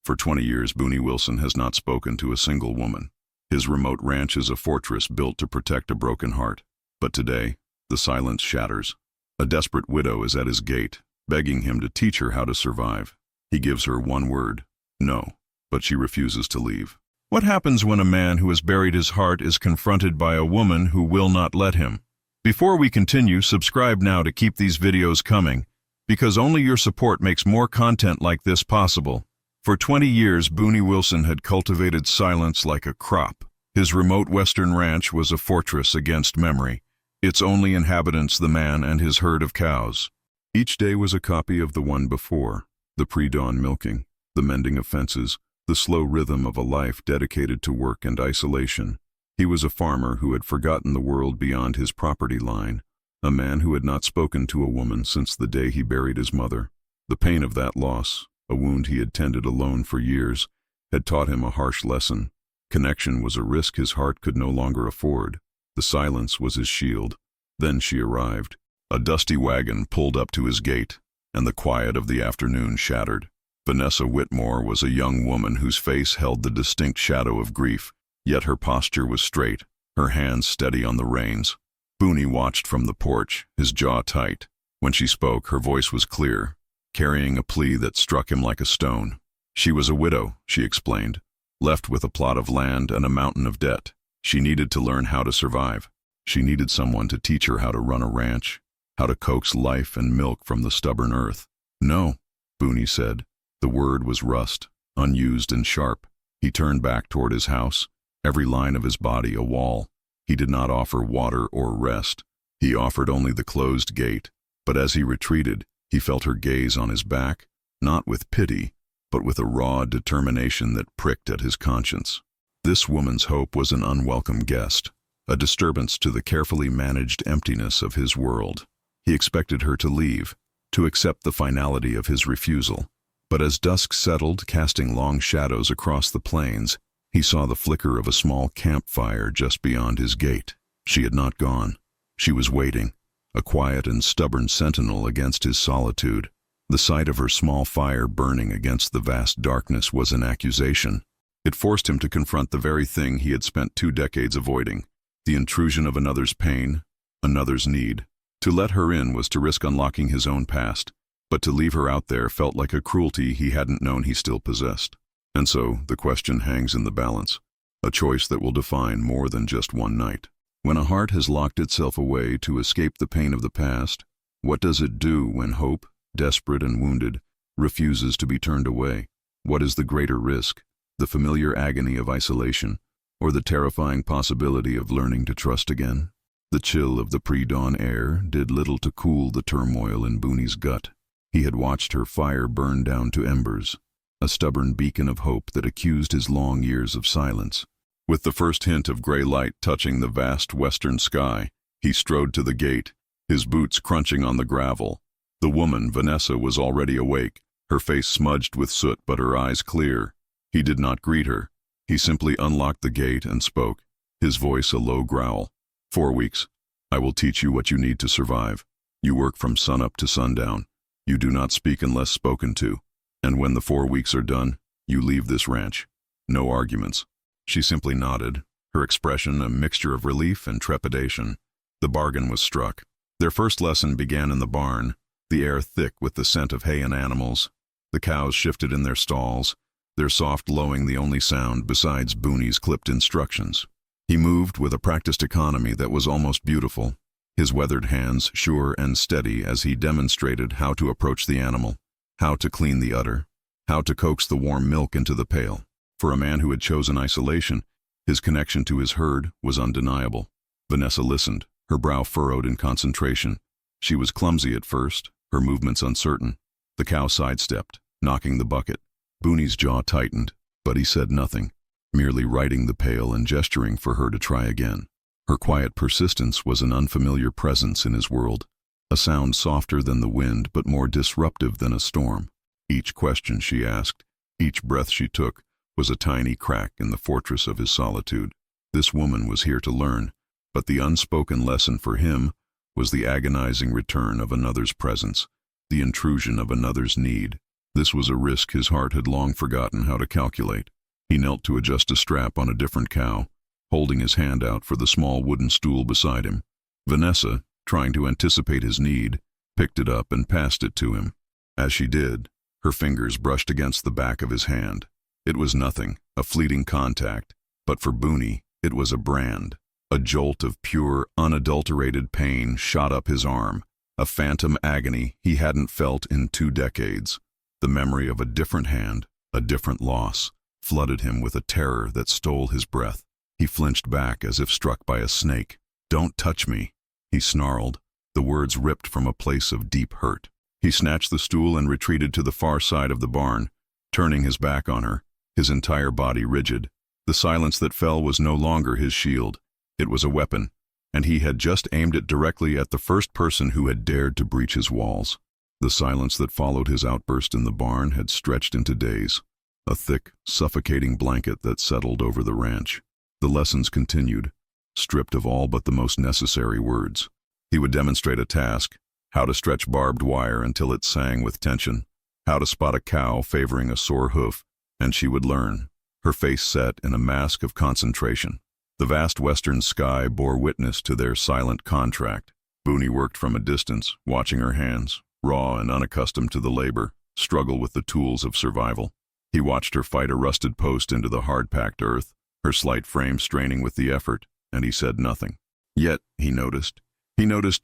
For 20 years, Booney Wilson has not spoken to a single woman. His remote ranch is a fortress built to protect a broken heart. But today, the silence shatters. A desperate widow is at his gate, begging him to teach her how to survive. He gives her one word, no, but she refuses to leave. What happens when a man who has buried his heart is confronted by a woman who will not let him? Before we continue, subscribe now to keep these videos coming, because only your support makes more content like this possible. For 20 years, Booney Wilson had cultivated silence like a crop. His remote western ranch was a fortress against memory, its only inhabitants the man and his herd of cows. Each day was a copy of the one before, the pre-dawn milking, the mending of fences, the slow rhythm of a life dedicated to work and isolation. He was a farmer who had forgotten the world beyond his property line, a man who had not spoken to a woman since the day he buried his mother. The pain of that loss, a wound he had tended alone for years, had taught him a harsh lesson. Connection was a risk his heart could no longer afford. The silence was his shield. Then she arrived. A dusty wagon pulled up to his gate, and the quiet of the afternoon shattered. Vanessa Whitmore was a young woman whose face held the distinct shadow of grief, yet her posture was straight, her hands steady on the reins. Booney watched from the porch, his jaw tight. When she spoke, her voice was clear, carrying a plea that struck him like a stone. She was a widow, she explained, left with a plot of land and a mountain of debt. She needed to learn how to survive. She needed someone to teach her how to run a ranch, how to coax life and milk from the stubborn earth. No, Booney said. The word was rust, unused and sharp. He turned back toward his house, every line of his body a wall. He did not offer water or rest. He offered only the closed gate. But as he retreated, he felt her gaze on his back, not with pity, but with a raw determination that pricked at his conscience. This woman's hope was an unwelcome guest, a disturbance to the carefully managed emptiness of his world. He expected her to leave, to accept the finality of his refusal. But as dusk settled, casting long shadows across the plains, he saw the flicker of a small campfire just beyond his gate. She had not gone. She was waiting, a quiet and stubborn sentinel against his solitude. The sight of her small fire burning against the vast darkness was an accusation. It forced him to confront the very thing he had spent 2 decades avoiding, the intrusion of another's pain, another's need. To let her in was to risk unlocking his own past, but to leave her out there felt like a cruelty he hadn't known he still possessed. And so, the question hangs in the balance, a choice that will define more than just one night. When a heart has locked itself away to escape the pain of the past, what does it do when hope, desperate and wounded, refuses to be turned away? What is the greater risk, the familiar agony of isolation, or the terrifying possibility of learning to trust again? The chill of the pre-dawn air did little to cool the turmoil in Booney's gut. He had watched her fire burn down to embers, a stubborn beacon of hope that accused his long years of silence. With the first hint of gray light touching the vast western sky, he strode to the gate, his boots crunching on the gravel. The woman, Vanessa, was already awake, her face smudged with soot but her eyes clear. He did not greet her. He simply unlocked the gate and spoke, his voice a low growl. 4 weeks. I will teach you what you need to survive. You work from sunup to sundown. You do not speak unless spoken to. And when the 4 weeks are done, you leave this ranch. No arguments. She simply nodded, her expression a mixture of relief and trepidation. The bargain was struck. Their first lesson began in the barn, the air thick with the scent of hay and animals. The cows shifted in their stalls, their soft lowing the only sound besides Booney's clipped instructions. He moved with a practiced economy that was almost beautiful, his weathered hands sure and steady as he demonstrated how to approach the animal, how to clean the udder, how to coax the warm milk into the pail. For a man who had chosen isolation, his connection to his herd was undeniable. Vanessa listened, her brow furrowed in concentration. She was clumsy at first, her movements uncertain. The cow sidestepped, knocking the bucket. Booney's jaw tightened, but he said nothing, merely righting the pail and gesturing for her to try again. Her quiet persistence was an unfamiliar presence in his world, a sound softer than the wind but more disruptive than a storm. Each question she asked, each breath she took, was a tiny crack in the fortress of his solitude. This woman was here to learn, but the unspoken lesson for him was the agonizing return of another's presence, the intrusion of another's need. This was a risk his heart had long forgotten how to calculate. He knelt to adjust a strap on a different cow, holding his hand out for the small wooden stool beside him. Vanessa, trying to anticipate his need, picked it up and passed it to him. As she did, her fingers brushed against the back of his hand. It was nothing, a fleeting contact, but for Boone, it was a brand. A jolt of pure, unadulterated pain shot up his arm, a phantom agony he hadn't felt in 2 decades. The memory of a different hand, a different loss, flooded him with a terror that stole his breath. He flinched back as if struck by a snake. "Don't touch me," he snarled, the words ripped from a place of deep hurt. He snatched the stool and retreated to the far side of the barn, turning his back on her, his entire body rigid. The silence that fell was no longer his shield. It was a weapon, and he had just aimed it directly at the first person who had dared to breach his walls. The silence that followed his outburst in the barn had stretched into days, a thick, suffocating blanket that settled over the ranch. The lessons continued, stripped of all but the most necessary words. He would demonstrate a task: how to stretch barbed wire until it sang with tension, how to spot a cow favoring a sore hoof, and she would learn, her face set in a mask of concentration. The vast western sky bore witness to their silent contract. Boone worked from a distance, watching her hands, raw and unaccustomed to the labor, struggle with the tools of survival. He watched her fight a rusted post into the hard-packed earth, her slight frame straining with the effort, and he said nothing. Yet, he noticed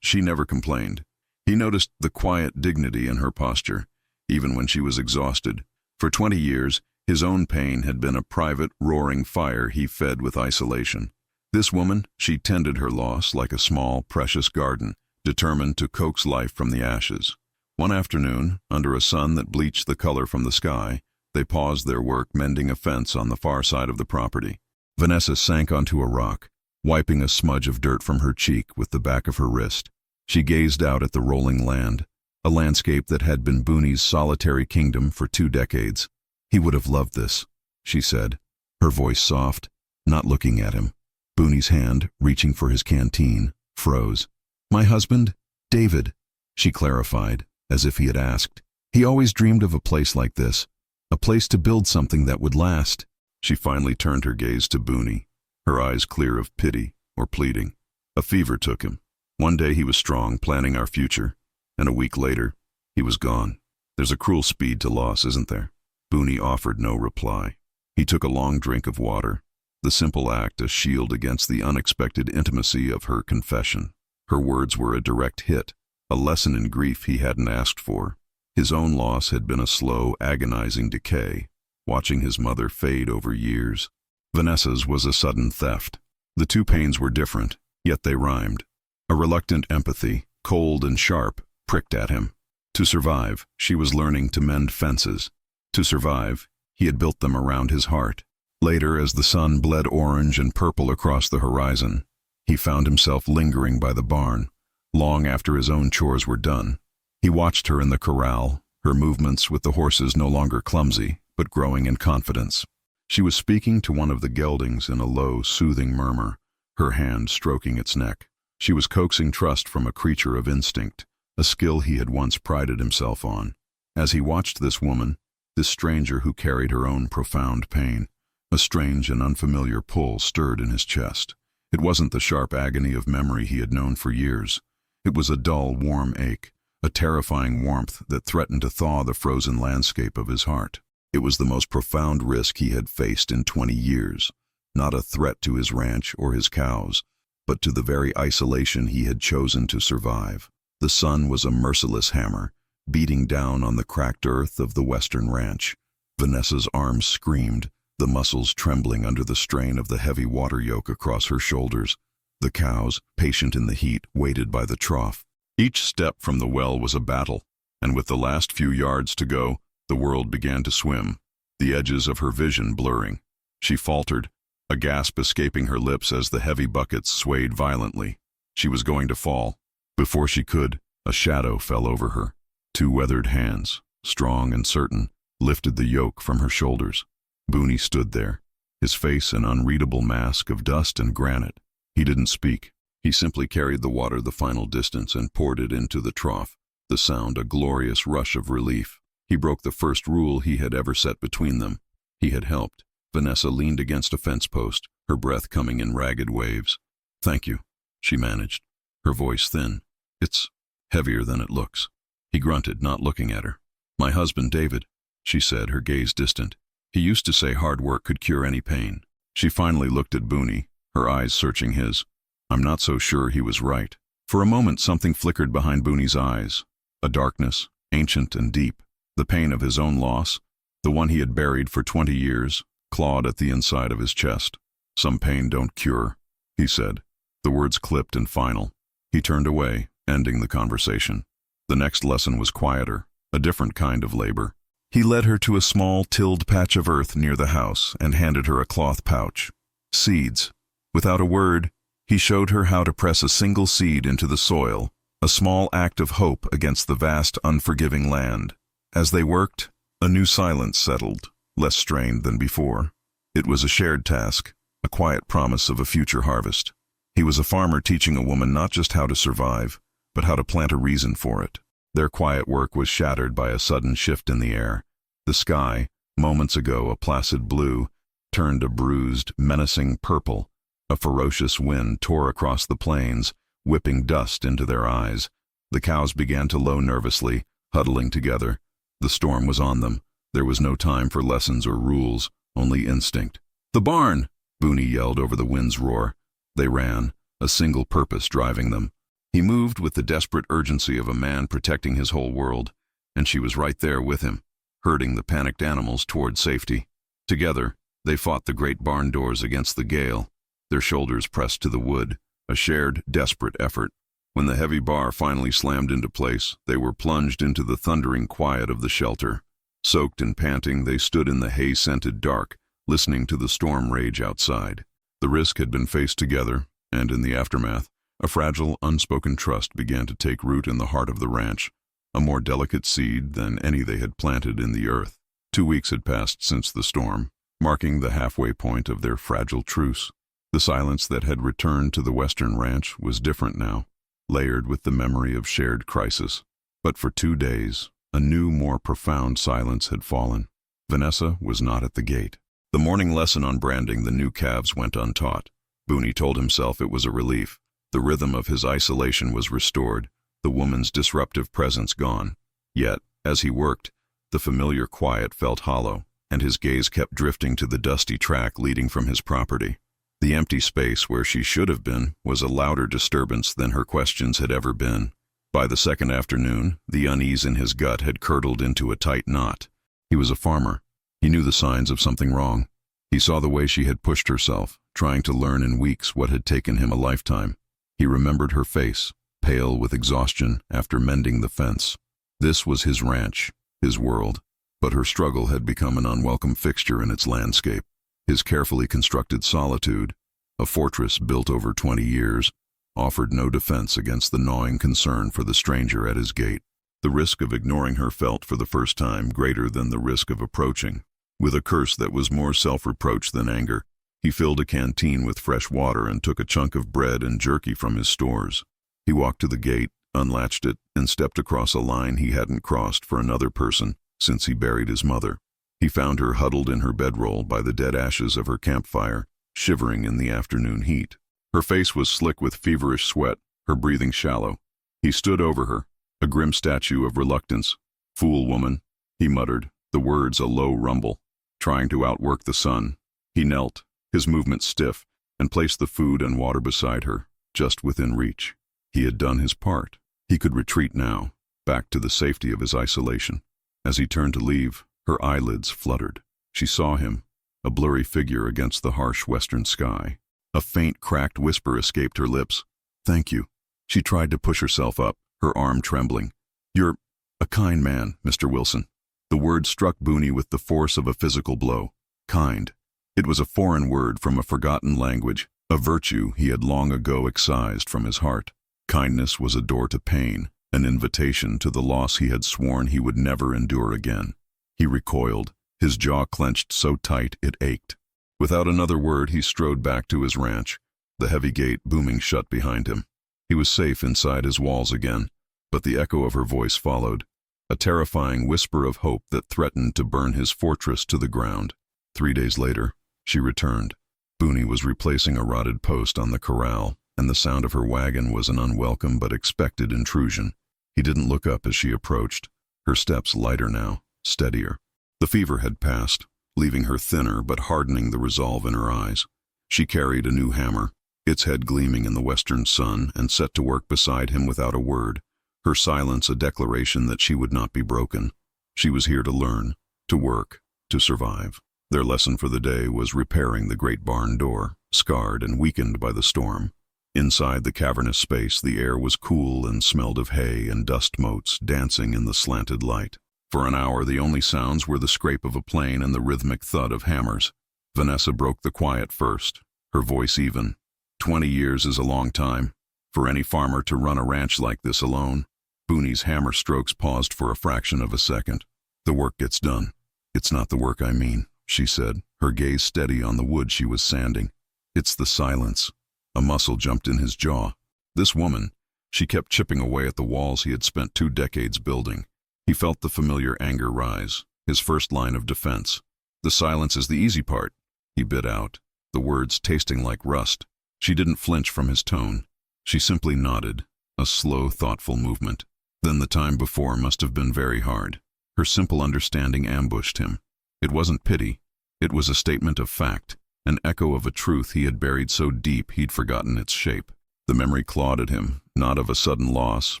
she never complained. He noticed the quiet dignity in her posture, even when she was exhausted. For 20 years, his own pain had been a private, roaring fire he fed with isolation. This woman, she tended her loss like a small, precious garden, determined to coax life from the ashes. One afternoon, under a sun that bleached the color from the sky, they paused their work mending a fence on the far side of the property. Vanessa sank onto a rock, wiping a smudge of dirt from her cheek with the back of her wrist. She gazed out at the rolling land, a landscape that had been Boone's solitary kingdom for 2 decades. "He would have loved this," she said, her voice soft, not looking at him. Boone's hand, reaching for his canteen, froze. "My husband, David," she clarified, as if he had asked. "He always dreamed of a place like this, a place to build something that would last." She finally turned her gaze to Boone, her eyes clear of pity or pleading. A fever took him. One day he was strong, planning our future, and a week later, he was gone. "There's a cruel speed to loss, isn't there?" Boone offered no reply. He took a long drink of water, the simple act a shield against the unexpected intimacy of her confession. Her words were a direct hit, a lesson in grief he hadn't asked for. His own loss had been a slow, agonizing decay, watching his mother fade over years. Vanessa's was a sudden theft. The 2 pains were different, yet they rhymed. A reluctant empathy, cold and sharp, pricked at him. To survive, she was learning to mend fences. To survive, he had built them around his heart. Later, as the sun bled orange and purple across the horizon, he found himself lingering by the barn, long after his own chores were done. He watched her in the corral, her movements with the horses no longer clumsy, but growing in confidence. She was speaking to one of the geldings in a low, soothing murmur, her hand stroking its neck. She was coaxing trust from a creature of instinct, a skill he had once prided himself on. As he watched this woman, this stranger who carried her own profound pain, a strange and unfamiliar pull stirred in his chest. It wasn't the sharp agony of memory he had known for years. It was a dull, warm ache, a terrifying warmth that threatened to thaw the frozen landscape of his heart. It was the most profound risk he had faced in 20 years, not a threat to his ranch or his cows, but to the very isolation he had chosen to survive. The sun was a merciless hammer, beating down on the cracked earth of the western ranch. Vanessa's arms screamed, the muscles trembling under the strain of the heavy water yoke across her shoulders. The cows, patient in the heat, waited by the trough. Each step from the well was a battle, and with the last few yards to go, the world began to swim, the edges of her vision blurring. She faltered, a gasp escaping her lips as the heavy buckets swayed violently. She was going to fall. Before she could, a shadow fell over her. 2 weathered hands, strong and certain, lifted the yoke from her shoulders. Boone stood there, his face an unreadable mask of dust and granite. He didn't speak. He simply carried the water the final distance and poured it into the trough, the sound a glorious rush of relief. He broke the first rule he had ever set between them. He had helped. Vanessa leaned against a fence post, her breath coming in ragged waves. "Thank you," she managed, her voice thin. "It's heavier than it looks." He grunted, not looking at her. "My husband, David," she said, her gaze distant. "He used to say hard work could cure any pain." She finally looked at Boone, her eyes searching his. I'm not so sure he was right. For a moment something flickered behind Boone's eyes. A darkness, ancient and deep. The pain of his own loss, the one he had buried for 20 years, clawed at the inside of his chest. "Some pain don't cure," he said, the words clipped and final. He turned away, ending the conversation. The next lesson was quieter, a different kind of labor. He led her to a small, tilled patch of earth near the house and handed her a cloth pouch. Seeds. Without a word, he showed her how to press a single seed into the soil, a small act of hope against the vast, unforgiving land. As they worked, a new silence settled, less strained than before. It was a shared task, a quiet promise of a future harvest. He was a farmer teaching a woman not just how to survive, but how to plant a reason for it. Their quiet work was shattered by a sudden shift in the air. The sky, moments ago a placid blue, turned a bruised, menacing purple. A ferocious wind tore across the plains, whipping dust into their eyes. The cows began to low nervously, huddling together. The storm was on them. There was no time for lessons or rules, only instinct. "The barn!" Boone yelled over the wind's roar. They ran, a single purpose driving them. He moved with the desperate urgency of a man protecting his whole world, and she was right there with him, herding the panicked animals toward safety. Together, they fought the great barn doors against the gale, their shoulders pressed to the wood, a shared, desperate effort. When the heavy bar finally slammed into place, they were plunged into the thundering quiet of the shelter. Soaked and panting, they stood in the hay-scented dark, listening to the storm rage outside. The risk had been faced together, and in the aftermath, a fragile, unspoken trust began to take root in the heart of the ranch, a more delicate seed than any they had planted in the earth. 2 weeks had passed since the storm, marking the halfway point of their fragile truce. The silence that had returned to the western ranch was different now, layered with the memory of shared crisis. But for 2 days, a new, more profound silence had fallen. Vanessa was not at the gate. The morning lesson on branding the new calves went untaught. Boone told himself it was a relief. The rhythm of his isolation was restored, the woman's disruptive presence gone. Yet, as he worked, the familiar quiet felt hollow, and his gaze kept drifting to the dusty track leading from his property. The empty space where she should have been was a louder disturbance than her questions had ever been. By the second afternoon, the unease in his gut had curdled into a tight knot. He was a farmer. He knew the signs of something wrong. He saw the way she had pushed herself, trying to learn in weeks what had taken him a lifetime. He remembered her face, pale with exhaustion after mending the fence. This was his ranch, his world, but her struggle had become an unwelcome fixture in its landscape. His carefully constructed solitude, a fortress built over 20 years, offered no defense against the gnawing concern for the stranger at his gate. The risk of ignoring her felt for the first time greater than the risk of approaching. With a curse that was more self-reproach than anger, he filled a canteen with fresh water and took a chunk of bread and jerky from his stores. He walked to the gate, unlatched it, and stepped across a line he hadn't crossed for another person since he buried his mother. He found her huddled in her bedroll by the dead ashes of her campfire, shivering in the afternoon heat. Her face was slick with feverish sweat, her breathing shallow. He stood over her, a grim statue of reluctance. "Fool woman," he muttered, the words a low rumble, trying to outwork the sun. He knelt, his movements stiff, and placed the food and water beside her, just within reach. He had done his part. He could retreat now, back to the safety of his isolation. As he turned to leave, her eyelids fluttered. She saw him, a blurry figure against the harsh western sky. A faint, cracked whisper escaped her lips. "Thank you." She tried to push herself up, her arm trembling. "You're a kind man, Mr. Wilson." The word struck Boone with the force of a physical blow. Kind. It was a foreign word from a forgotten language, a virtue he had long ago excised from his heart. Kindness was a door to pain, an invitation to the loss he had sworn he would never endure again. He recoiled, his jaw clenched so tight it ached. Without another word, he strode back to his ranch, the heavy gate booming shut behind him. He was safe inside his walls again, but the echo of her voice followed. a terrifying whisper of hope that threatened to burn his fortress to the ground. 3 days later, she returned. Booney was replacing a rotted post on the corral, and the sound of her wagon was an unwelcome but expected intrusion. He didn't look up as she approached, her steps lighter now, steadier. The fever had passed, leaving her thinner but hardening the resolve in her eyes. She carried a new hammer, its head gleaming in the western sun, and set to work beside him without a word, her silence a declaration that she would not be broken. She was here to learn, to work, to survive. Their lesson for the day was repairing the great barn door, scarred and weakened by the storm. Inside the cavernous space, the air was cool and smelled of hay and dust motes dancing in the slanted light. For an hour, the only sounds were the scrape of a plane and the rhythmic thud of hammers. Vanessa broke the quiet first, her voice even. 20 years is a long time for any farmer to run a ranch like this alone. Booney's hammer strokes paused for a fraction of a second. The work gets done. It's not the work I mean, she said, her gaze steady on the wood she was sanding. It's the silence. A muscle jumped in his jaw. This woman, she kept chipping away at the walls he had spent 2 decades building. He felt the familiar anger rise, his first line of defense. The silence is the easy part, he bit out, the words tasting like rust. She didn't flinch from his tone. She simply nodded, a slow, thoughtful movement. Then the time before must have been very hard. Her simple understanding ambushed him. It wasn't pity. It was a statement of fact, an echo of a truth he had buried so deep he'd forgotten its shape. The memory clawed at him, not of a sudden loss,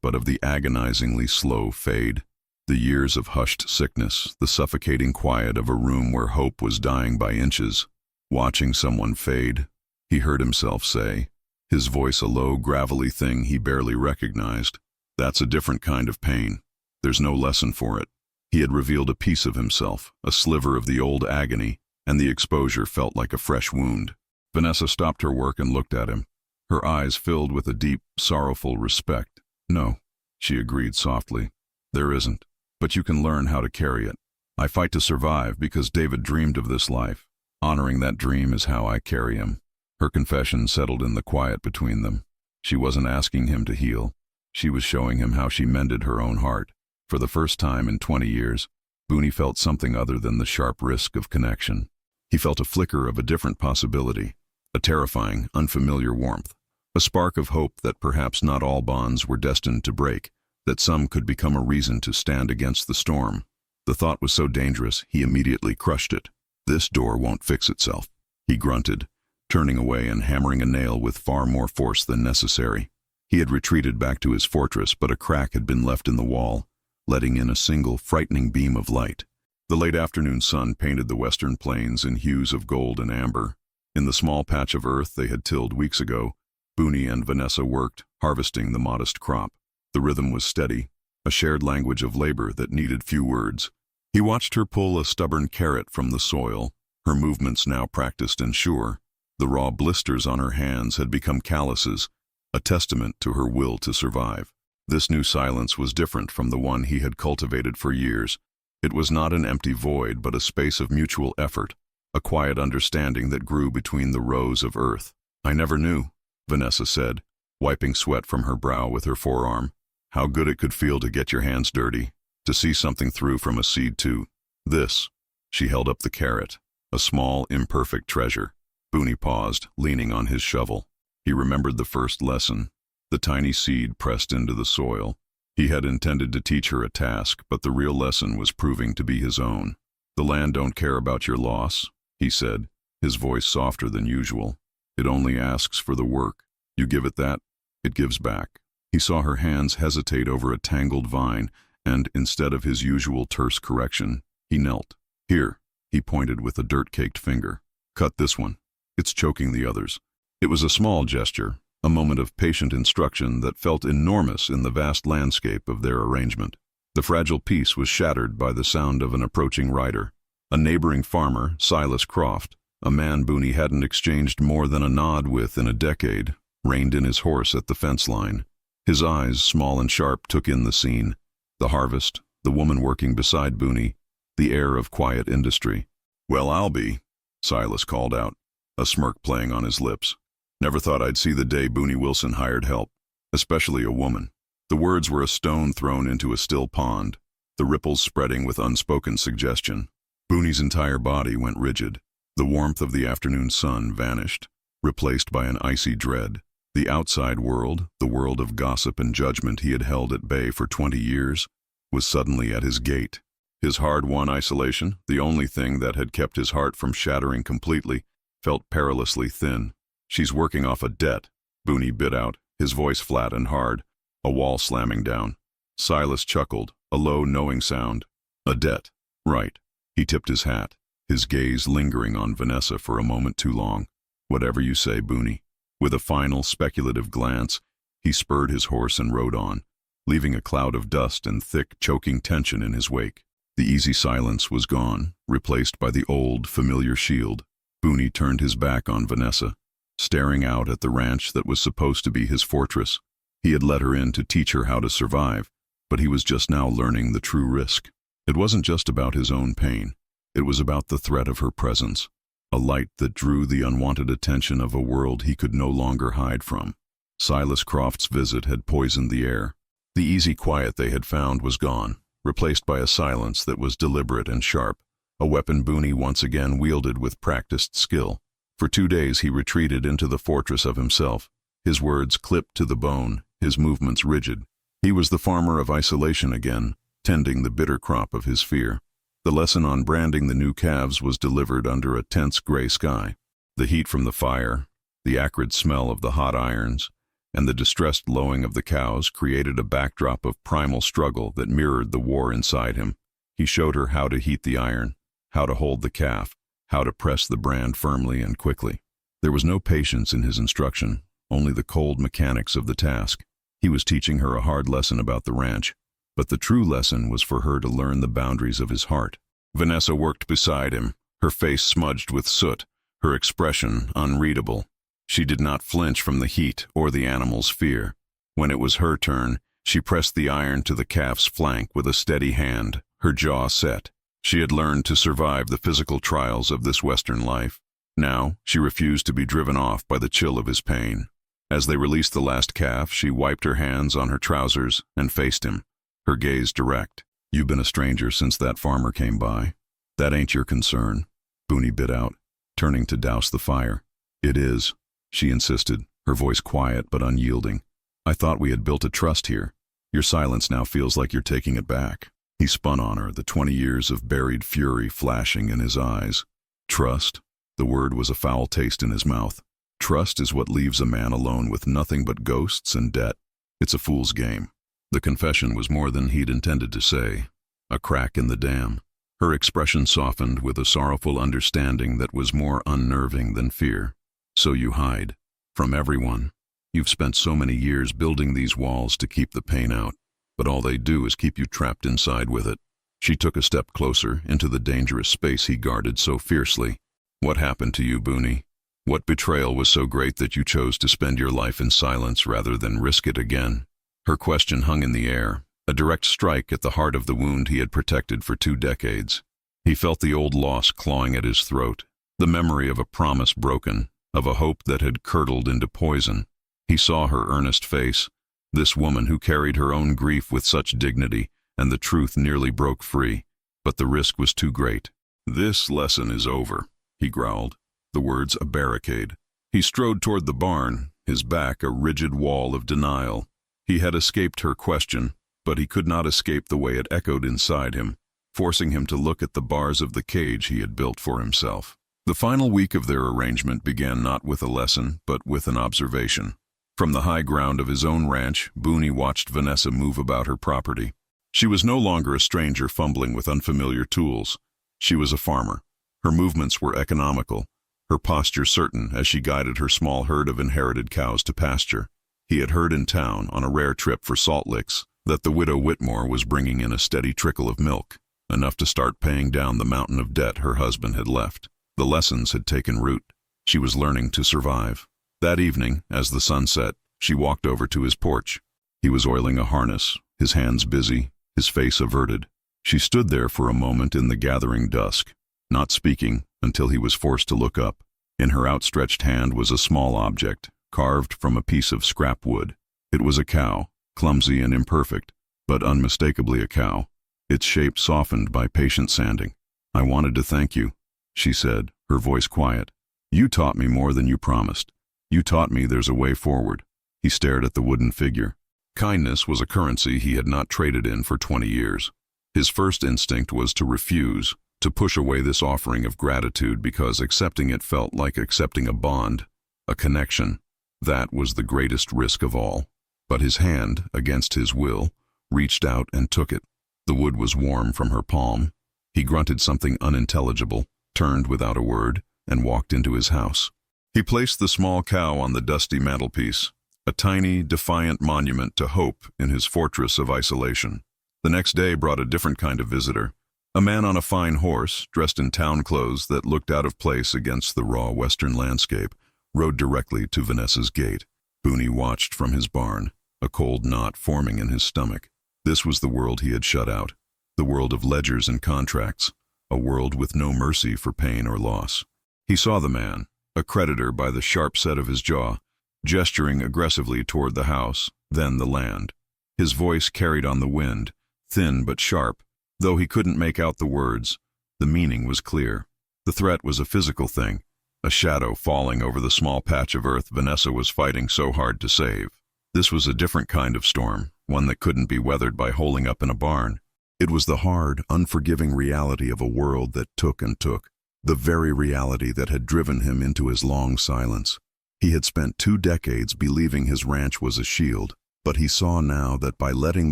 but of the agonizingly slow fade. The years of hushed sickness, the suffocating quiet of a room where hope was dying by inches. Watching someone fade, he heard himself say, his voice a low, gravelly thing he barely recognized. That's a different kind of pain. There's no lesson for it. He had revealed a piece of himself, a sliver of the old agony, and the exposure felt like a fresh wound. Vanessa stopped her work and looked at him, her eyes filled with a deep, sorrowful respect. No, she agreed softly. There isn't. But you can learn how to carry it. I fight to survive because David dreamed of this life. Honoring that dream is how I carry him. Her confession settled in the quiet between them. She wasn't asking him to heal. She was showing him how she mended her own heart. For the first time in 20 years, Booney felt something other than the sharp risk of connection. He felt a flicker of a different possibility, a terrifying, unfamiliar warmth, a spark of hope that perhaps not all bonds were destined to break, that some could become a reason to stand against the storm. The thought was so dangerous, he immediately crushed it. This door won't fix itself, he grunted, turning away and hammering a nail with far more force than necessary. He had retreated back to his fortress, but a crack had been left in the wall, letting in a single, frightening beam of light. The late afternoon sun painted the western plains in hues of gold and amber. In the small patch of earth they had tilled weeks ago, Booney and Vanessa worked, harvesting the modest crop. The rhythm was steady, a shared language of labor that needed few words. He watched her pull a stubborn carrot from the soil, her movements now practiced and sure. The raw blisters on her hands had become calluses, a testament to her will to survive. This new silence was different from the one he had cultivated for years. It was not an empty void, but a space of mutual effort, a quiet understanding that grew between the rows of earth. I never knew, Vanessa said, wiping sweat from her brow with her forearm, how good it could feel to get your hands dirty, to see something through from a seed to this. She held up the carrot, a small, imperfect treasure. Booney paused, leaning on his shovel. He remembered the first lesson, the tiny seed pressed into the soil. He had intended to teach her a task, but the real lesson was proving to be his own. The land don't care about your loss, he said, his voice softer than usual. It only asks for the work. You give it that, it gives back. He saw her hands hesitate over a tangled vine, and instead of his usual terse correction, he knelt. Here, he pointed with a dirt-caked finger. Cut this one. It's choking the others. It was a small gesture, a moment of patient instruction that felt enormous in the vast landscape of their arrangement. The fragile peace was shattered by the sound of an approaching rider. A neighboring farmer, Silas Croft, a man Booney hadn't exchanged more than a nod with in a decade, reined in his horse at the fence line. His eyes, small and sharp, took in the scene. The harvest, the woman working beside Booney, the air of quiet industry. Well, I'll be, Silas called out, a smirk playing on his lips. Never thought I'd see the day Booney Wilson hired help, especially a woman. The words were a stone thrown into a still pond. the ripples spreading with unspoken suggestion. Booney's entire body went rigid. The warmth of the afternoon sun vanished, replaced by an icy dread. The outside world, the world of gossip and judgment he had held at bay for 20 years, was suddenly at his gate. His hard-won isolation, the only thing that had kept his heart from shattering completely, felt perilously thin. "She's working off a debt," Booney bit out, his voice flat and hard, a wall slamming down. Silas chuckled, a low, knowing sound. "A debt. Right." He tipped his hat, his gaze lingering on Vanessa for a moment too long. "Whatever you say, Booney." With a final, speculative glance, he spurred his horse and rode on, leaving a cloud of dust and thick, choking tension in his wake. The easy silence was gone, replaced by the old, familiar shield. Booney turned his back on Vanessa, staring out at the ranch that was supposed to be his fortress. He had let her in to teach her how to survive, but he was just now learning the true risk. It wasn't just about his own pain. It was about the threat of her presence, a light that drew the unwanted attention of a world he could no longer hide from. Silas Croft's visit had poisoned the air. The easy quiet they had found was gone, replaced by a silence that was deliberate and sharp, a weapon Booney once again wielded with practiced skill. For 2 days he retreated into the fortress of himself, his words clipped to the bone, his movements rigid. He was the farmer of isolation again, tending the bitter crop of his fear. The lesson on branding the new calves was delivered under a tense gray sky. The heat from the fire, the acrid smell of the hot irons, and the distressed lowing of the cows created a backdrop of primal struggle that mirrored the war inside him. He showed her how to heat the iron, how to hold the calf, how to press the brand firmly and quickly. There was no patience in his instruction, only the cold mechanics of the task. He was teaching her a hard lesson about the ranch, but the true lesson was for her to learn the boundaries of his heart. Vanessa worked beside him, her face smudged with soot, her expression unreadable. She did not flinch from the heat or the animal's fear. When it was her turn, she pressed the iron to the calf's flank with a steady hand, her jaw set. She had learned to survive the physical trials of this Western life. Now, she refused to be driven off by the chill of his pain. As they released the last calf, she wiped her hands on her trousers and faced him, her gaze direct. "You've been a stranger since that farmer came by. That ain't your concern," Booney bit out, turning to douse the fire. "It is," she insisted, her voice quiet but unyielding. "I thought we had built a trust here. Your silence now feels like you're taking it back." He spun on her, the 20 years of buried fury flashing in his eyes. Trust? The word was a foul taste in his mouth. Trust is what leaves a man alone with nothing but ghosts and debt. It's a fool's game. The confession was more than he'd intended to say. A crack in the dam. Her expression softened with a sorrowful understanding that was more unnerving than fear. "So you hide. From everyone. You've spent so many years building these walls to keep the pain out, but all they do is keep you trapped inside with it." She took a step closer into the dangerous space he guarded so fiercely. "What happened to you, Booney? What betrayal was so great that you chose to spend your life in silence rather than risk it again?" Her question hung in the air, a direct strike at the heart of the wound he had protected for 2 decades. He felt the old loss clawing at his throat, the memory of a promise broken, of a hope that had curdled into poison. He saw her earnest face, this woman who carried her own grief with such dignity, and the truth nearly broke free, but the risk was too great. "This lesson is over," he growled, the words a barricade. He strode toward the barn, his back a rigid wall of denial. He had escaped her question, but he could not escape the way it echoed inside him, forcing him to look at the bars of the cage he had built for himself. The final week of their arrangement began not with a lesson, but with an observation. From the high ground of his own ranch, Booney watched Vanessa move about her property. She was no longer a stranger fumbling with unfamiliar tools. She was a farmer. Her movements were economical, her posture certain as she guided her small herd of inherited cows to pasture. He had heard in town, on a rare trip for salt licks, that the widow Whitmore was bringing in a steady trickle of milk, enough to start paying down the mountain of debt her husband had left. The lessons had taken root. She was learning to survive. That evening, as the sun set, she walked over to his porch. He was oiling a harness, his hands busy, his face averted. She stood there for a moment in the gathering dusk, not speaking until he was forced to look up. In her outstretched hand was a small object, carved from a piece of scrap wood. It was a cow, clumsy and imperfect, but unmistakably a cow. its shape softened by patient sanding. "I wanted to thank you," she said, her voice quiet. "You taught me more than you promised. You taught me there's a way forward." He stared at the wooden figure. Kindness was a currency he had not traded in for 20 years. His first instinct was to refuse, to push away this offering of gratitude because accepting it felt like accepting a bond, a connection. That was the greatest risk of all. But his hand, against his will, reached out and took it. The wood was warm from her palm. He grunted something unintelligible, turned without a word, and walked into his house. He placed the small cow on the dusty mantelpiece, a tiny, defiant monument to hope in his fortress of isolation. The next day brought a different kind of visitor. A man on a fine horse, dressed in town clothes that looked out of place against the raw western landscape, rode directly to Vanessa's gate. Boone watched from his barn, a cold knot forming in his stomach. This was the world he had shut out, the world of ledgers and contracts, a world with no mercy for pain or loss. He saw the man, a creditor by the sharp set of his jaw, gesturing aggressively toward the house, then the land. His voice carried on the wind, thin but sharp. Though he couldn't make out the words, the meaning was clear. The threat was a physical thing, a shadow falling over the small patch of earth Vanessa was fighting so hard to save. This was a different kind of storm, one that couldn't be weathered by holing up in a barn. It was the hard, unforgiving reality of a world that took and took, the very reality that had driven him into his long silence. He had spent 2 decades believing his ranch was a shield, but he saw now that by letting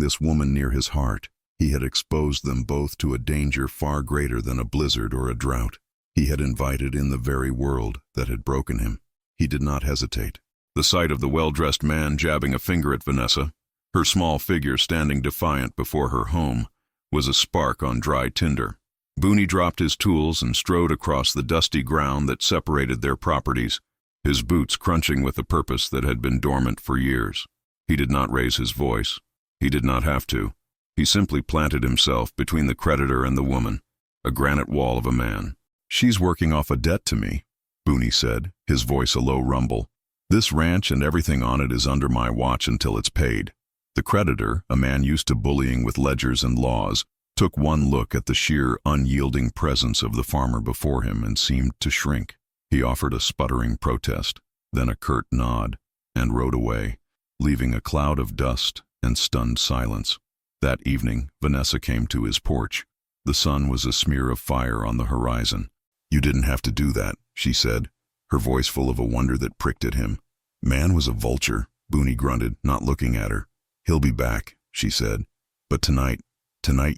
this woman near his heart, he had exposed them both to a danger far greater than a blizzard or a drought. He had invited in the very world that had broken him. He did not hesitate. The sight of the well-dressed man jabbing a finger at Vanessa, her small figure standing defiant before her home, was a spark on dry tinder. Boone dropped his tools and strode across the dusty ground that separated their properties, his boots crunching with a purpose that had been dormant for years. He did not raise his voice. He did not have to. He simply planted himself between the creditor and the woman, a granite wall of a man. "She's working off a debt to me," Boone said, his voice a low rumble. "This ranch and everything on it is under my watch until it's paid." The creditor, a man used to bullying with ledgers and laws, took one look at the sheer, unyielding presence of the farmer before him and seemed to shrink. He offered a sputtering protest, then a curt nod, and rode away, leaving a cloud of dust and stunned silence. That evening, Vanessa came to his porch. The sun was a smear of fire on the horizon. "You didn't have to do that," she said, her voice full of a wonder that pricked at him. "Man was a vulture," Boone grunted, not looking at her. "He'll be back," she said. "But tonight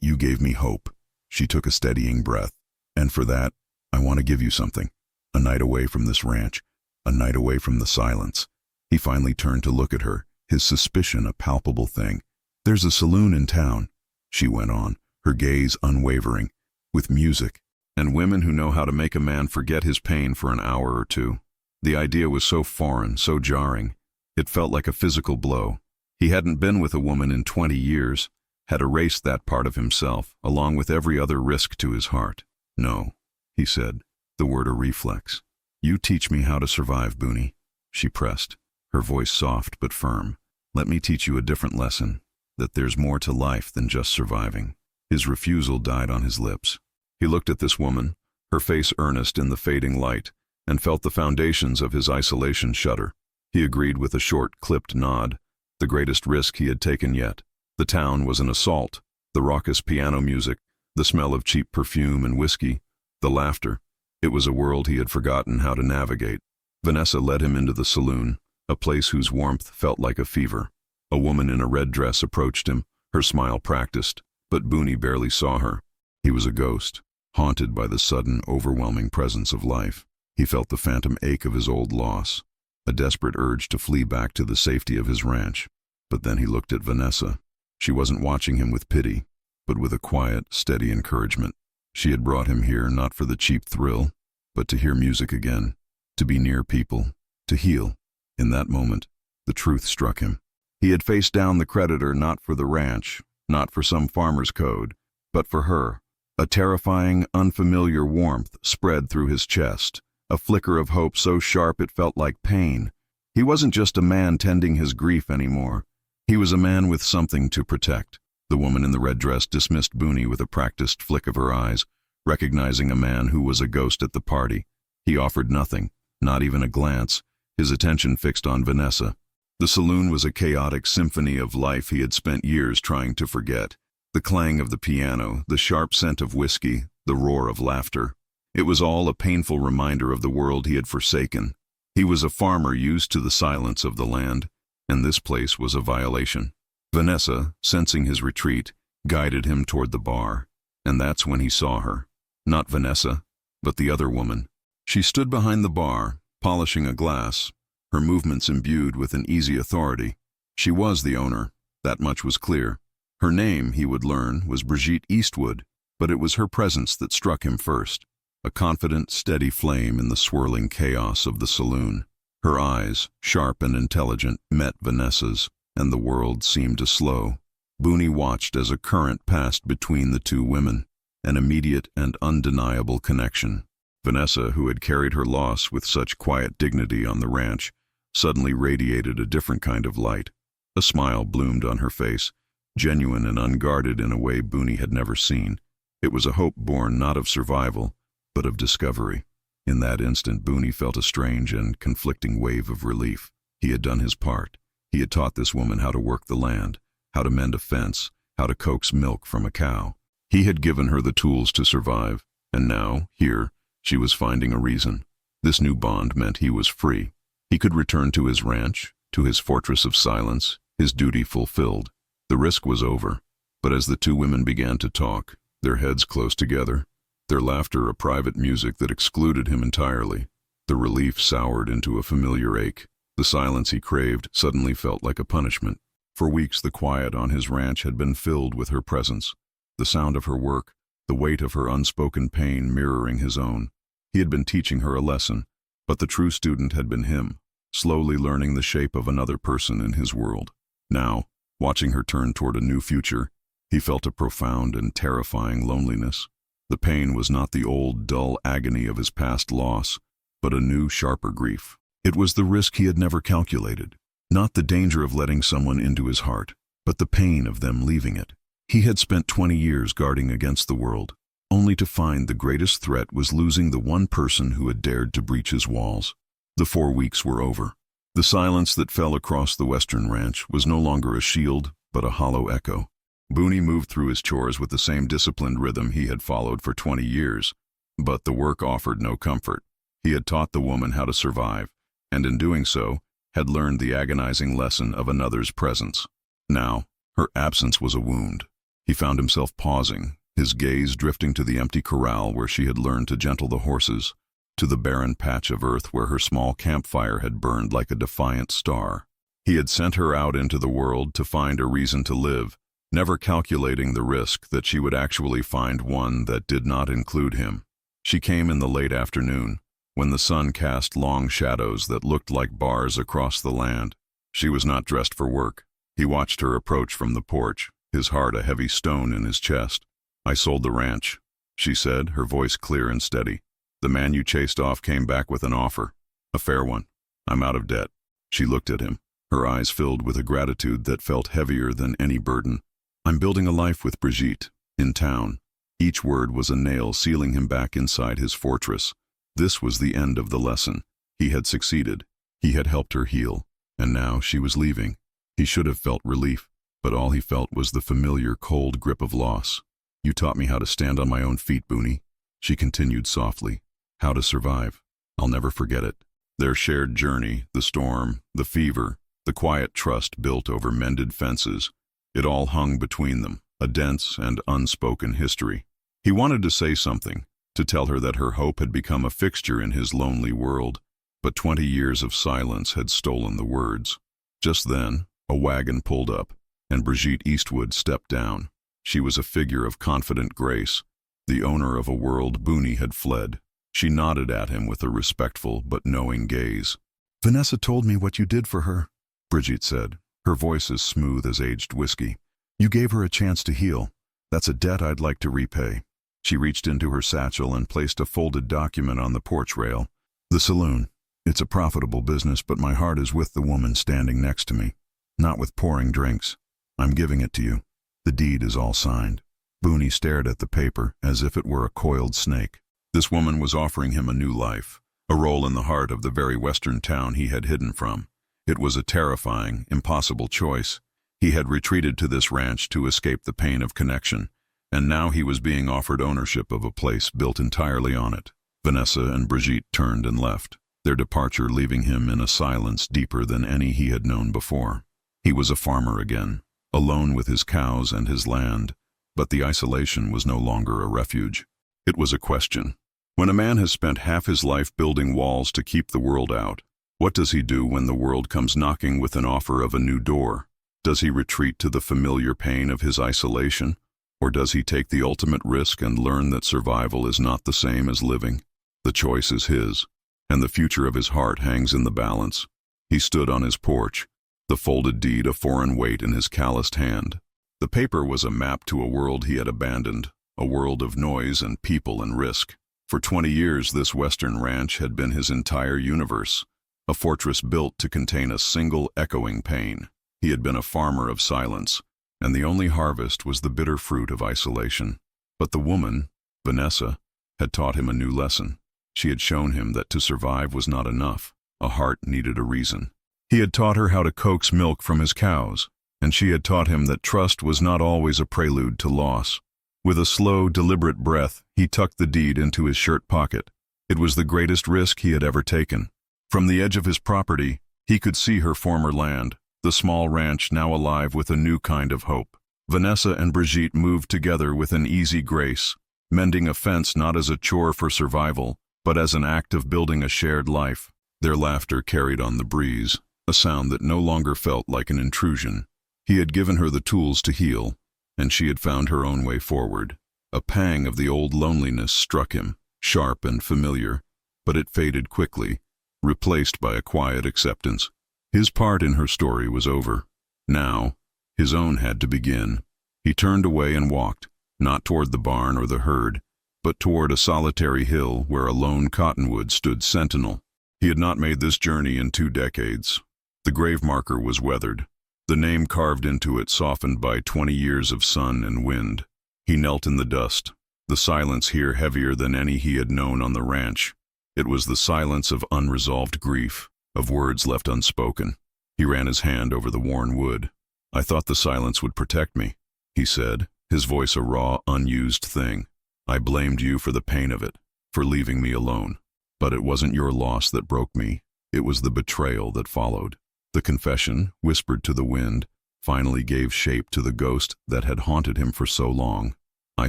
you gave me hope." She took a steadying breath. "And for that, I want to give you something. A night away from this ranch, a night away from the silence." He finally turned to look at her, his suspicion a palpable thing. "There's a saloon in town," she went on, her gaze unwavering, "with music, and women who know how to make a man forget his pain for an hour or two." The idea was so foreign, so jarring. It felt like a physical blow. He hadn't been with a woman in 20 years, had erased that part of himself, along with every other risk to his heart. "No," he said, the word a reflex. "You teach me how to survive, Boone," she pressed, her voice soft but firm. "Let me teach you a different lesson, that there's more to life than just surviving." His refusal died on his lips. He looked at this woman, her face earnest in the fading light, and felt the foundations of his isolation shudder. He agreed with a short, clipped nod, the greatest risk he had taken yet. The town was an assault, the raucous piano music, the smell of cheap perfume and whiskey, the laughter. It was a world he had forgotten how to navigate. Vanessa led him into the saloon, a place whose warmth felt like a fever. A woman in a red dress approached him, her smile practiced, but Boone barely saw her. He was a ghost, haunted by the sudden, overwhelming presence of life. He felt the phantom ache of his old loss, a desperate urge to flee back to the safety of his ranch. But then he looked at Vanessa. She wasn't watching him with pity, but with a quiet, steady encouragement. She had brought him here not for the cheap thrill, but to hear music again, to be near people, to heal. In that moment, the truth struck him. He had faced down the creditor not for the ranch, not for some farmer's code, but for her. A terrifying, unfamiliar warmth spread through his chest, a flicker of hope so sharp it felt like pain. He wasn't just a man tending his grief anymore. He was a man with something to protect, The woman in the red dress dismissed Booney with a practiced flick of her eyes, recognizing a man who was a ghost at the party. He offered nothing, not even a glance, his attention fixed on Vanessa. The saloon was a chaotic symphony of life he had spent years trying to forget. The clang of the piano, the sharp scent of whiskey, the roar of laughter. It was all a painful reminder of the world he had forsaken. He was a farmer used to the silence of the land, and this place was a violation. Vanessa, sensing his retreat, guided him toward the bar, and that's when he saw her. Not Vanessa, but the other woman. She stood behind the bar, polishing a glass, her movements imbued with an easy authority. She was the owner, that much was clear. Her name, he would learn, was Brigitte Eastwood, but it was her presence that struck him first. A confident, steady flame in the swirling chaos of the saloon. Her eyes, sharp and intelligent, met Vanessa's, and the world seemed to slow. Booney watched as a current passed between the two women, an immediate and undeniable connection. Vanessa, who had carried her loss with such quiet dignity on the ranch, suddenly radiated a different kind of light. A smile bloomed on her face, genuine and unguarded in a way Booney had never seen. It was a hope born not of survival, but of discovery. In that instant, Booney felt a strange and conflicting wave of relief. He had done his part. He had taught this woman how to work the land, how to mend a fence, how to coax milk from a cow. He had given her the tools to survive, and now, here, she was finding a reason. This new bond meant he was free. He could return to his ranch, to his fortress of silence, his duty fulfilled. The risk was over, but as the two women began to talk, their heads close together, their laughter a private music that excluded him entirely, the relief soured into a familiar ache. The silence he craved suddenly felt like a punishment. For weeks the quiet on his ranch had been filled with her presence, the sound of her work, the weight of her unspoken pain mirroring his own. He had been teaching her a lesson, but the true student had been him, slowly learning the shape of another person in his world. Now, watching her turn toward a new future, he felt a profound and terrifying loneliness. The pain was not the old, dull agony of his past loss, but a new, sharper grief. It was the risk he had never calculated, not the danger of letting someone into his heart, but the pain of them leaving it. He had spent 20 years guarding against the world, only to find the greatest threat was losing the one person who had dared to breach his walls. The 4 weeks were over. The silence that fell across the western ranch was no longer a shield, but a hollow echo. Booney moved through his chores with the same disciplined rhythm he had followed for 20 years, but the work offered no comfort. He had taught the woman how to survive, and in doing so, had learned the agonizing lesson of another's presence. Now, her absence was a wound. He found himself pausing, his gaze drifting to the empty corral where she had learned to gentle the horses, to the barren patch of earth where her small campfire had burned like a defiant star. He had sent her out into the world to find a reason to live, never calculating the risk that she would actually find one that did not include him. She came in the late afternoon, when the sun cast long shadows that looked like bars across the land. She was not dressed for work. He watched her approach from the porch, his heart a heavy stone in his chest. "I sold the ranch," she said, her voice clear and steady. "The man you chased off came back with an offer, a fair one. I'm out of debt." She looked at him, her eyes filled with a gratitude that felt heavier than any burden. "I'm building a life with Brigitte, in town." Each word was a nail sealing him back inside his fortress. This was the end of the lesson. He had succeeded. He had helped her heal, and now she was leaving. He should have felt relief, but all he felt was the familiar cold grip of loss. "You taught me how to stand on my own feet, Booney," she continued softly. "How to survive. I'll never forget it." Their shared journey, the storm, the fever, the quiet trust built over mended fences, it all hung between them, a dense and unspoken history. He wanted to say something, to tell her that her hope had become a fixture in his lonely world, but 20 years of silence had stolen the words. Just then, a wagon pulled up, and Brigitte Eastwood stepped down. She was a figure of confident grace, the owner of a world Booney had fled. She nodded at him with a respectful but knowing gaze. "Vanessa told me what you did for her," Brigitte said, her voice as smooth as aged whiskey. "You gave her a chance to heal. That's a debt I'd like to repay." She reached into her satchel and placed a folded document on the porch rail. "The saloon. It's a profitable business, but my heart is with the woman standing next to me, not with pouring drinks. I'm giving it to you. The deed is all signed." Boone stared at the paper as if it were a coiled snake. This woman was offering him a new life, a role in the heart of the very western town he had hidden from. It was a terrifying, impossible choice. He had retreated to this ranch to escape the pain of connection, and now he was being offered ownership of a place built entirely on it. Vanessa and Brigitte turned and left, their departure leaving him in a silence deeper than any he had known before. He was a farmer again, alone with his cows and his land, but the isolation was no longer a refuge. It was a question. When a man has spent half his life building walls to keep the world out, what does he do when the world comes knocking with an offer of a new door? Does he retreat to the familiar pain of his isolation, or does he take the ultimate risk and learn that survival is not the same as living? The choice is his, and the future of his heart hangs in the balance. He stood on his porch, the folded deed a foreign weight in his calloused hand. The paper was a map to a world he had abandoned, a world of noise and people and risk. For 20 years this western ranch had been his entire universe, a fortress built to contain a single echoing pain. He had been a farmer of silence, and the only harvest was the bitter fruit of isolation. But the woman, Vanessa, had taught him a new lesson. She had shown him that to survive was not enough. A heart needed a reason. He had taught her how to coax milk from his cows, and she had taught him that trust was not always a prelude to loss. With a slow, deliberate breath, he tucked the deed into his shirt pocket. It was the greatest risk he had ever taken. From the edge of his property, he could see her former land, the small ranch now alive with a new kind of hope. Vanessa and Brigitte moved together with an easy grace, mending a fence not as a chore for survival, but as an act of building a shared life. Their laughter carried on the breeze, a sound that no longer felt like an intrusion. He had given her the tools to heal, and she had found her own way forward. A pang of the old loneliness struck him, sharp and familiar, but it faded quickly, replaced by a quiet acceptance. His part in her story was over. Now, his own had to begin. He turned away and walked, not toward the barn or the herd, but toward a solitary hill where a lone cottonwood stood sentinel. He had not made this journey in 2 decades. The grave marker was weathered, the name carved into it softened by 20 years of sun and wind. He knelt in the dust, the silence here heavier than any he had known on the ranch. It was the silence of unresolved grief, of words left unspoken. He ran his hand over the worn wood. "I thought the silence would protect me," he said, his voice a raw, unused thing. "I blamed you for the pain of it, for leaving me alone. But it wasn't your loss that broke me. It was the betrayal that followed." The confession, whispered to the wind, finally gave shape to the ghost that had haunted him for so long. "I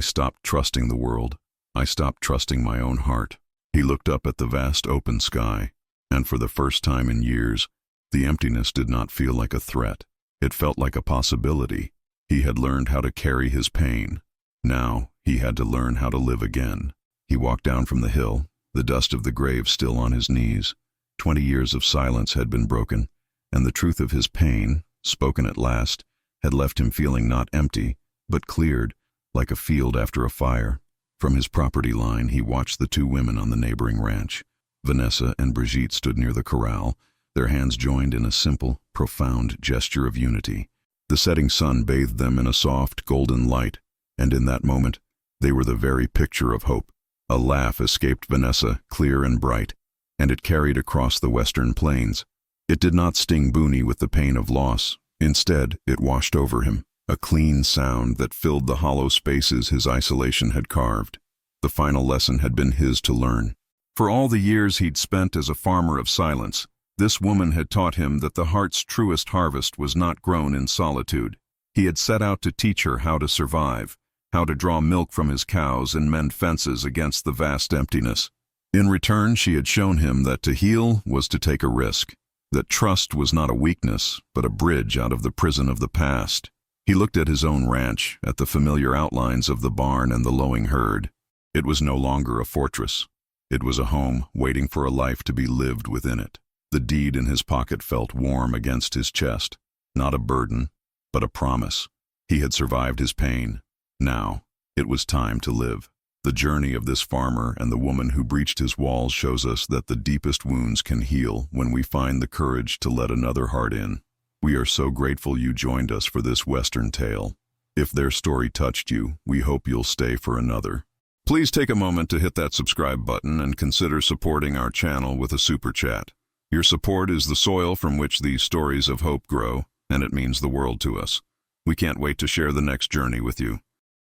stopped trusting the world. I stopped trusting my own heart." He looked up at the vast open sky, and for the first time in years, the emptiness did not feel like a threat. It felt like a possibility. He had learned how to carry his pain. Now, he had to learn how to live again. He walked down from the hill, the dust of the grave still on his knees. 20 years of silence had been broken, and the truth of his pain, spoken at last, had left him feeling not empty, but cleared, like a field after a fire. From his property line, he watched the 2 women on the neighboring ranch. Vanessa and Brigitte stood near the corral, their hands joined in a simple, profound gesture of unity. The setting sun bathed them in a soft, golden light, and in that moment, they were the very picture of hope. A laugh escaped Vanessa, clear and bright, and it carried across the western plains. It did not sting Boone with the pain of loss. Instead, it washed over him, a clean sound that filled the hollow spaces his isolation had carved. The final lesson had been his to learn. For all the years he'd spent as a farmer of silence, this woman had taught him that the heart's truest harvest was not grown in solitude. He had set out to teach her how to survive, how to draw milk from his cows and mend fences against the vast emptiness. In return, she had shown him that to heal was to take a risk, that trust was not a weakness, but a bridge out of the prison of the past. He looked at his own ranch, at the familiar outlines of the barn and the lowing herd. It was no longer a fortress. It was a home waiting for a life to be lived within it. The deed in his pocket felt warm against his chest, not a burden, but a promise. He had survived his pain. Now, it was time to live. The journey of this farmer and the woman who breached his walls shows us that the deepest wounds can heal when we find the courage to let another heart in. We are so grateful you joined us for this Western tale. If their story touched you, we hope you'll stay for another. Please take a moment to hit that subscribe button and consider supporting our channel with a super chat. Your support is the soil from which these stories of hope grow, and it means the world to us. We can't wait to share the next journey with you.